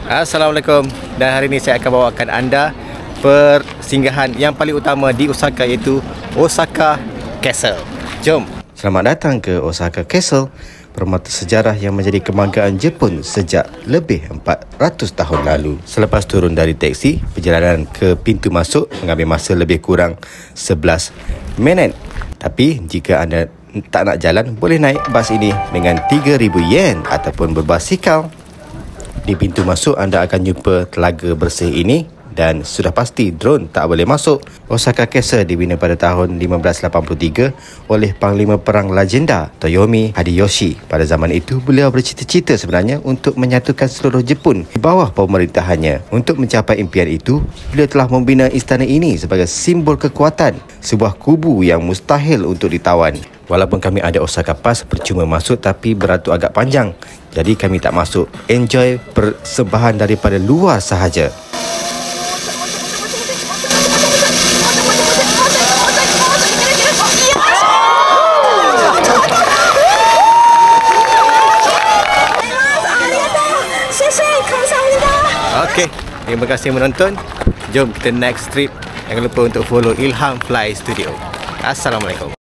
Assalamualaikum, dan hari ini saya akan bawakan anda persinggahan yang paling utama di Osaka, iaitu Osaka Castle. Jom. Selamat datang ke Osaka Castle, permata sejarah yang menjadi kebanggaan Jepun sejak lebih 400 tahun lalu. Selepas turun dari teksi, perjalanan ke pintu masuk mengambil masa lebih kurang 11 minit. Tapi jika anda tak nak jalan, boleh naik bas ini dengan 3,000 yen ataupun berbasikal. Di pintu masuk anda akan jumpa telaga bersih ini, dan sudah pasti drone tak boleh masuk. Osaka Castle dibina pada tahun 1583 oleh Panglima Perang Legenda Toyomi Hideyoshi. Pada zaman itu, beliau bercita-cita sebenarnya untuk menyatukan seluruh Jepun di bawah pemerintahannya. Untuk mencapai impian itu, beliau telah membina istana ini sebagai simbol kekuatan, sebuah kubu yang mustahil untuk ditawan. Walaupun kami ada Osaka Pass, percuma masuk tapi beratur agak panjang, jadi kami tak masuk. Enjoy persembahan daripada luar sahaja. Okey, terima kasih menonton. Jom kita next trip. Jangan lupa untuk follow Ilham Fly Studio. Assalamualaikum.